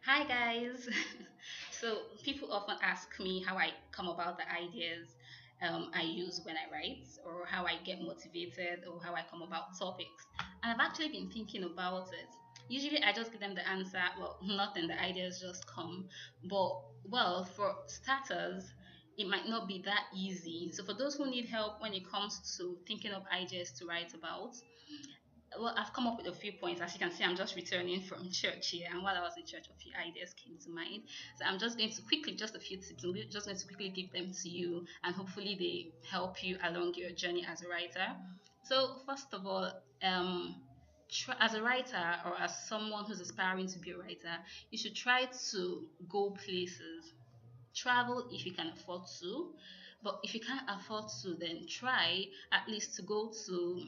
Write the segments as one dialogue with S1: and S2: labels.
S1: Hi guys. So people often ask me how I come about the ideas I use when I write, or how I get motivated, or how I come about topics. And I've actually been thinking about it. Usually I just give them the answer, well, nothing, the ideas just come. But well, for starters, it might not be that easy. So for those who need help when it comes to thinking of ideas to write about, well, I've come up with a few points. As you can see, I'm just returning from church here, and while I was in church, a few ideas came to mind. So I'm just going to quickly, just a few tips, I'm just going to quickly give them to you, and hopefully they help you along your journey as a writer. So first of all, as a writer or as someone who's aspiring to be a writer, you should try to go places. Travel if you can afford to, but if you can't afford to, then try at least to go to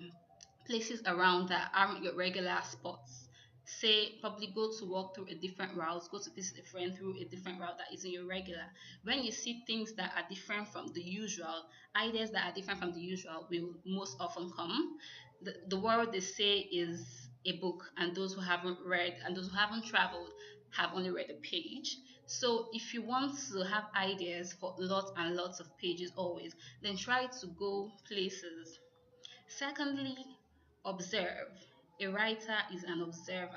S1: places around that aren't your regular spots. Say, probably go to walk through a different route, go to visit a friend through a different route that isn't your regular. When you see things that are different from the usual, ideas that are different from the usual will most often come. The word they say is a book, and those who haven't read and those who haven't traveled have only read a page. So if you want to have ideas for lots and lots of pages always, then try to go places. Secondly, observe. A writer is an observer.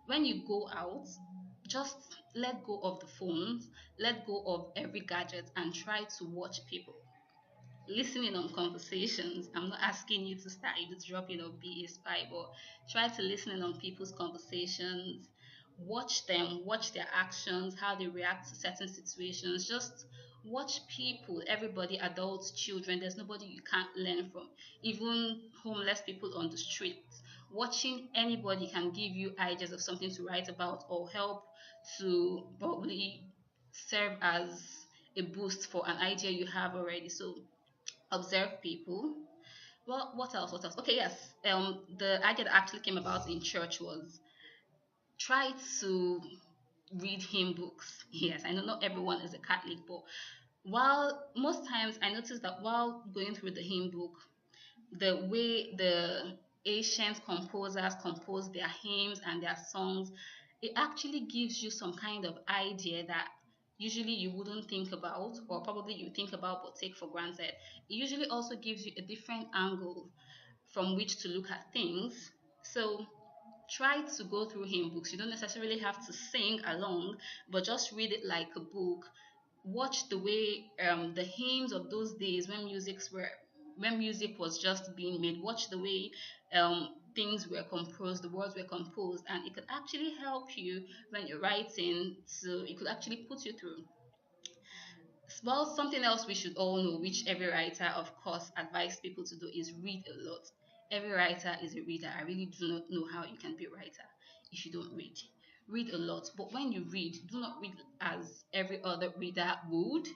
S1: When you go out, just let go of the phones, let go of every gadget, and try to watch people. Listening on conversations. I'm not asking you to start eavesdropping or be a spy, but try to listen in on people's conversations. Watch them, watch their actions, how they react to certain situations. Just watch people, everybody, adults, children. There's nobody you can't learn from. Even homeless people on the streets. Watching anybody can give you ideas of something to write about or help to probably serve as a boost for an idea you have already. So observe people. Well, what else? What else? Okay, yes. The idea that actually came about in church was try to read hymn books. Yes, I know not everyone is a Catholic, but while most times I noticed that while going through the hymn book, the way the ancient composers compose their hymns and their songs, it actually gives you some kind of idea that usually you wouldn't think about, or probably you think about but take for granted. It usually also gives you a different angle from which to look at things. So try to go through hymn books. You don't necessarily have to sing along, but just read it like a book. Watch the way the hymns of those days when music was just being made. Watch the way things were composed, the words were composed, and it could actually help you when you're writing. So it could actually put you through. Well, something else we should all know, which every writer, of course, advise people to do, is read a lot. Every writer is a reader. I really do not know how you can be a writer if you don't read. Read a lot, but when you read, do not read as every other reader would.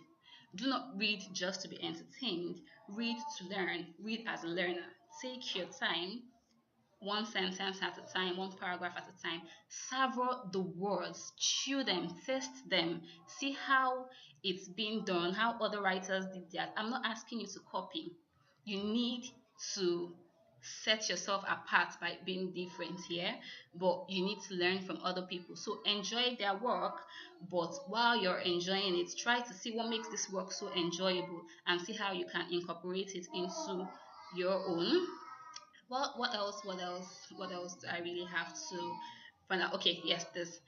S1: Do not read just to be entertained. Read to learn. Read as a learner. Take your time, one sentence at a time, one paragraph at a time. Savor the words, chew them, test them, see how it's been done, how other writers did that. I'm not asking you to copy. You need to set yourself apart by being different here, but you need to learn from other people. So enjoy their work, but while you're enjoying it, try to see what makes this work so enjoyable and see how you can incorporate it into your own. What else? What else? What else do I really have to find out? Okay, yes, this.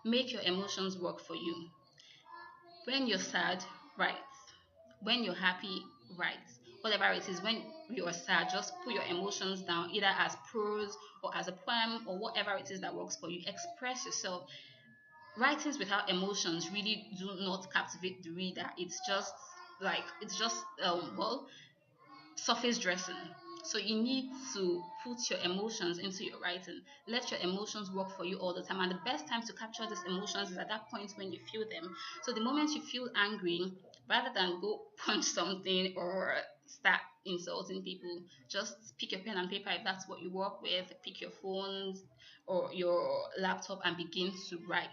S1: Make your emotions work for you. When you're sad, write. When you're happy, write. Whatever it is, when you're sad, just put your emotions down, either as prose or as a poem or whatever it is that works for you. Express yourself. Writings without emotions really do not captivate the reader. It's just surface dressing. So you need to put your emotions into your writing. Let your emotions work for you all the time. And the best time to capture these emotions is at that point when you feel them. So the moment you feel angry, rather than go punch something or start insulting people, just pick your pen and paper if that's what you work with, pick your phones or your laptop and begin to write.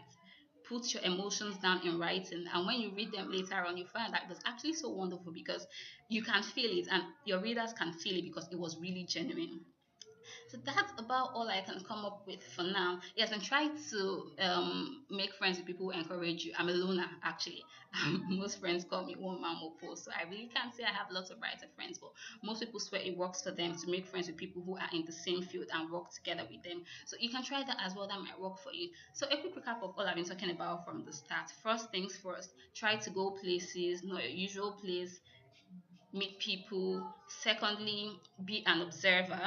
S1: Put your emotions down in writing, and when you read them later on, you find that it was actually so wonderful because you can feel it and your readers can feel it because it was really genuine. So that's about all I can come up with for now. Yes, and try to make friends with people who encourage you. I'm a loner, actually. Most friends call me one man mopo, so I really can't say I have lots of writer friends, but most people swear it works for them to make friends with people who are in the same field and work together with them. So you can try that as well. That might work for you. So a quick recap of all I've been talking about from the start. First things first, try to go places, not your usual place, meet people. Secondly, be an observer.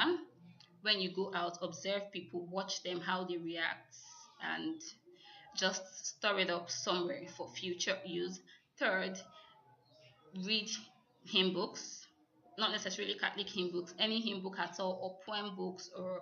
S1: When you go out, observe people, watch them, how they react, and just store it up somewhere for future use. Third, read hymn books, not necessarily Catholic hymn books, any hymn book at all, or poem books, or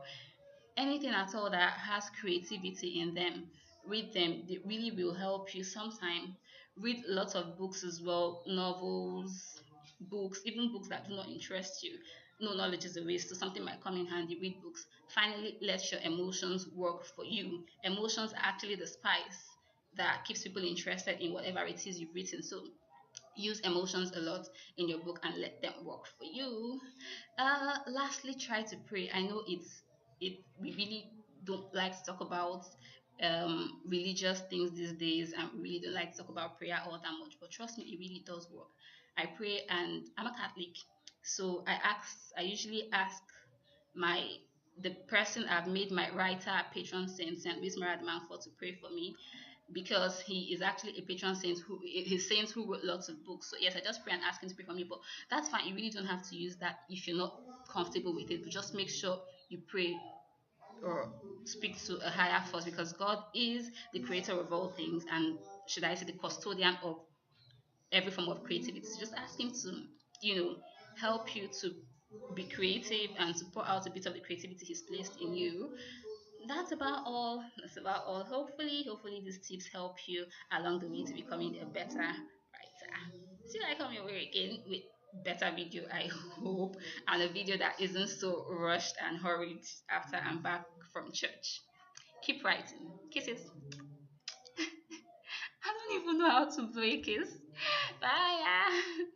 S1: anything at all that has creativity in them. Read them, they really will help you sometime. Read lots of books as well, novels, books, even books that do not interest you. No knowledge is a waste, so something might come in handy. Read books. Finally, let your emotions work for you. Emotions are actually the spice that keeps people interested in whatever it is you've written. So use emotions a lot in your book and let them work for you. Lastly, try to pray. I know we really don't like to talk about religious things these days, and we really don't like to talk about prayer all that much. But trust me, it really does work. I pray, and I'm a Catholic, so I usually ask my the person I've made my writer patron saint, Saint Louis Maria de Montfort, to pray for me because he is actually a patron saint who his saints who wrote lots of books. So yes, I just pray and ask him to pray for me. But that's fine. You really don't have to use that if you're not comfortable with it. But just make sure you pray or speak to a higher force because God is the creator of all things and should I say the custodian of every form of creativity. So just ask him to, help you to be creative and to pour out a bit of the creativity he's placed in you. That's about all. That's about all. Hopefully these tips help you along the way to becoming a better writer. See, I come your way again with better video, I hope, and a video that isn't so rushed and hurried after I'm back from church. Keep writing. Kisses. I don't even know how to blow a kiss. Bye.